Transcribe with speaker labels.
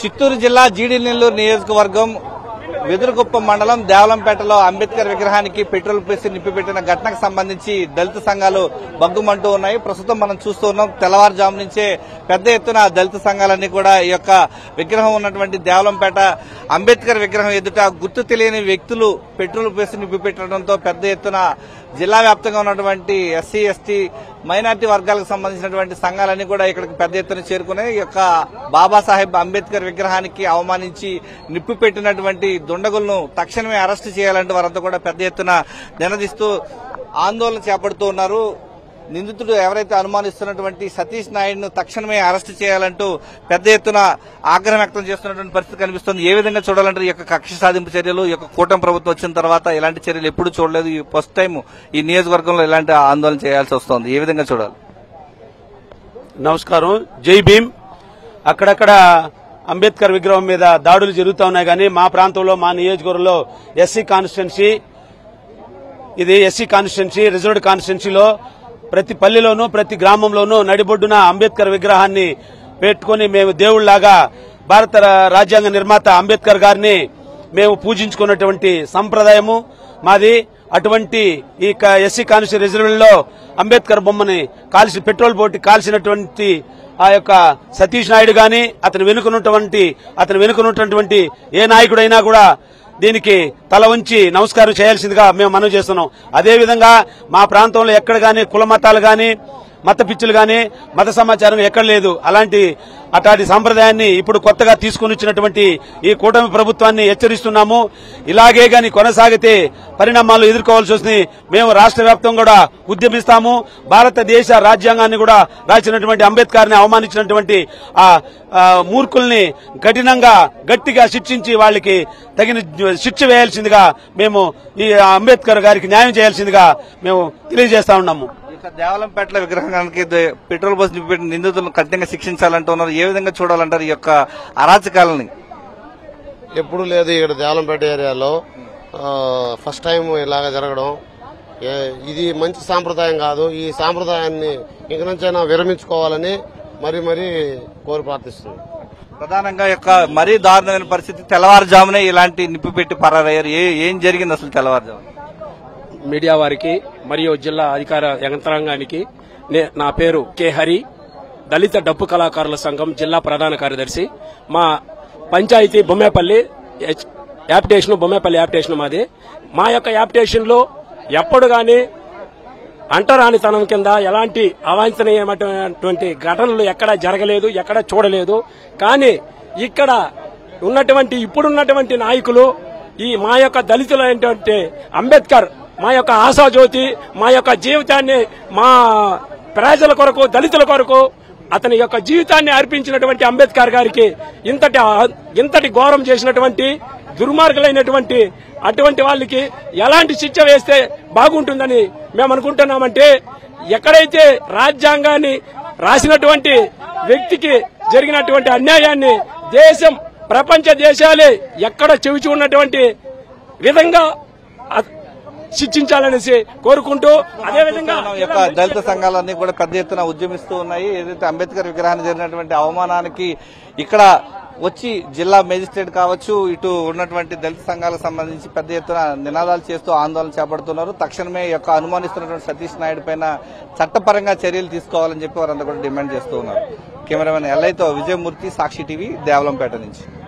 Speaker 1: చిత్తూరు జిల్లా జీడినెల్లూరు నియోజకవర్గం వెదురుగుప్ప మండలం దేవలంపేటలో అంబేద్కర్ విగ్రహానికి పెట్రోల్ పోసి నిప్పిపెట్టిన ఘటనకు సంబంధించి దళిత సంఘాలు బగ్గుమంటూ ఉన్నాయి. ప్రస్తుతం మనం చూస్తూ ఉన్నాం, తెల్లవారుజాము నుంచే పెద్ద ఎత్తున దళిత సంఘాలన్నీ కూడా ఈ యొక్క విగ్రహం ఉన్నటువంటి దేవలంపేట అంబేద్కర్ విగ్రహం ఎదుట గుర్తు తెలియని వ్యక్తులు పెట్రోల్ పోసి నిప్పిపెట్టడంతో పెద్ద ఎత్తున జిల్లా వ్యాప్తంగా ఉన్నటువంటి ఎస్సీ ఎస్టీ మైనార్టీ వర్గాలకు సంబంధించినటువంటి సంఘాలన్నీ కూడా ఇక్కడికి పెద్ద ఎత్తున చేరుకున్నాయి. ఈ యొక్క బాబాసాహెబ్ అంబేద్కర్ విగ్రహానికి అవమానించి నిప్పు పెట్టినటువంటి దుండగులను తక్షణమే అరెస్టు చేయాలంటూ వారంతా కూడా పెద్ద ఎత్తున నినదిస్తూ ఆందోళన చేపడుతూ ఉన్నారు. నిందితుడు ఎవరైతే అనుమానిస్తున్నటువంటి సతీష్ నాయుడును తక్షణమే అరెస్టు చేయాలంటూ పెద్ద ఎత్తున ఆగ్రహం వ్యక్తం చేస్తున్నటువంటి పరిస్థితి కనిపిస్తుంది. ఏ విధంగా చూడాలంటే ఈ యొక్క కక్ష సాధింపు చర్యలు, ఈ యొక్క కూటమి ప్రభుత్వం వచ్చిన తర్వాత ఇలాంటి చర్యలు ఎప్పుడు చూడలేదు. ఈ ఫస్ట్ టైం ఈ నియోజకవర్గంలో ఇలాంటి ఆందోళన చేయాల్సి వస్తోంది. ఏ విధంగా చూడాలి?
Speaker 2: నమస్కారం, జై భీమ్. అక్కడక్కడ అంబేద్కర్ విగ్రహం మీద దాడులు జరుగుతూ ఉన్నాయి, కానీ మా ప్రాంతంలో, మా నియోజకవర్గంలో ఎస్సీ కాన్స్టిట్యున్సీ, ఇది ఎస్సీ కాన్స్టిట్యున్సీ, రిజర్వ్డ్ కాన్స్టిట్యున్సీలో ప్రతి పల్లెలోనూ ప్రతి గ్రామంలోనూ నడిబొడ్డున అంబేద్కర్ విగ్రహాన్ని పెట్టుకుని మేము దేవుళ్లాగా భారత రాజ్యాంగ నిర్మాత అంబేద్కర్ గారిని మేము పూజించుకున్నటువంటి సంప్రదాయము మాది. అటువంటి ఈ ఎస్సీ కాన్స్టిట్యూన్సీ రిజర్వ్లో అంబేద్కర్ బొమ్మని కాల్చి పెట్రోల్ పోటీ కాల్చినటువంటి ఆ యొక్క సతీష్ నాయుడు గాని అతను వెనుకనున్నటువంటి ఏ నాయకుడైనా కూడా దీనికి తల వంచి నమస్కారం చేయాల్సిందిగా మేము మనవి చేస్తున్నాం. అదేవిధంగా మా ప్రాంతంలో ఎక్కడ గాని కుల మతాలు గాని మత పిచ్చులు గాని మత సమాచారం ఎక్కడ లేదు. అట్లాంటి సంప్రదాయాన్ని ఇప్పుడు కొత్తగా తీసుకుని వచ్చినటువంటి ఈ కూటమి ప్రభుత్వాన్ని హెచ్చరిస్తున్నాము. ఇలాగే గాని కొనసాగితే పరిణామాలు ఎదుర్కోవాల్సి వస్తుంది. మేము రాష్ట్ర వ్యాప్తంగా కూడా ఉద్యమిస్తాము. భారతదేశ రాజ్యాంగాన్ని కూడా రాసినటువంటి అంబేద్కర్ ని అవమానించినటువంటి ఆ మూర్ఖుల్ని గట్టిగా శిక్షించి వాళ్ళకి తగిన శిక్ష వేయాల్సిందిగా మేము ఈ అంబేద్కర్ గారికి న్యాయం చేయాల్సిందిగా మేము తెలియజేస్తా ఉన్నాము.
Speaker 1: దేవలంపేటలో విగ్రహానికి పెట్రోల్ పోసి నింపిపెట్టిన నిందితులను కఠినంగా శిక్షించాలంటున్నారు. ఏ విధంగా చూడాలంటారు ఈ యొక్క అరాచకాలని?
Speaker 3: ఎప్పుడు లేదు ఇక్కడ దేవలంపేట ఏరియాలో ఫస్ట్ టైం ఇలాగా జరగడం. ఇది మంచి సాంప్రదాయం కాదు. ఈ సాంప్రదాయాన్ని ఇంక నుంచైనా విరమించుకోవాలని మరీ కోరి ప్రార్థిస్తున్నాం.
Speaker 1: ప్రధానంగా యొక్క మరీ దారుణమైన పరిస్థితి, తెల్లవారుజామునే ఇలాంటి నిప్పు పెట్టి పరారయ్యారు. ఏం జరిగింది అసలు తెల్లవారుజాము?
Speaker 4: మీడియా వారికి మరియు జిల్లా అధికార యంత్రాంగానికి నా పేరు కె హరి, దళిత డప్పు కళాకారుల సంఘం జిల్లా ప్రధాన కార్యదర్శి. మా పంచాయతీ బొమ్మేపల్లి యాప్టేషన్ మాది. మా యొక్క యాప్టేషన్ లో ఎప్పుడు గాని అంటరానితనం కింద ఎలాంటి అవాంఛనీయమైనటువంటి ఘటనలు ఎక్కడా జరగలేదు, ఎక్కడా చూడలేదు. కానీ ఇక్కడ ఇప్పుడున్నటువంటి నాయకులు ఈ మా యొక్క దళితులైనటువంటి అంబేద్కర్ మా యొక్క ఆశాజ్యోతి, మా యొక్క జీవితాన్ని మా ప్రజల కొరకు, దళితుల కొరకు అతని యొక్క జీవితాన్ని అర్పించినటువంటి అంబేద్కర్ గారికి ఇంతటి ఘోరం చేసినటువంటి దుర్మార్గులైనటువంటి అటువంటి వాళ్ళకి ఎలాంటి శిక్ష వేస్తే బాగుంటుందని మేము అనుకుంటున్నామంటే, ఎక్కడైతే రాజ్యాంగాన్ని రాసినటువంటి వ్యక్తికి జరిగినటువంటి అన్యాయాన్ని ప్రపంచ దేశాలే ఎక్కడ చెవిచి ఉన్నటువంటి విధంగా శిక్షించాలనేసి కోరుకుంటూ, అదేవిధంగా
Speaker 1: దళిత సంఘాలన్నీ కూడా పెద్ద ఎత్తున ఉద్యమిస్తూ ఉన్నాయి. ఏదైతే అంబేద్కర్ విగ్రహానికి జరిగినటువంటి అవమానానికి ఇక్కడ వచ్చి జిల్లా మేజిస్ట్రేట్ కావచ్చు, ఇటు ఉన్నటువంటి దళిత సంఘాలకు సంబంధించి పెద్ద ఎత్తున నినాదాలు చేస్తూ ఆందోళన చేపడుతున్నారు. తక్షణమే యొక్క అనుమానిస్తున్నటువంటి సతీష్ నాయుడు పైన చట్టపరంగా చర్యలు తీసుకోవాలని చెప్పి వారంతా కూడా డిమాండ్ చేస్తూ ఉన్నారు. కెమెరామెన్ ఎల్ఐతో విజయమూర్తి, సాక్షి టీవీ, దేవలంపేట నుంచి.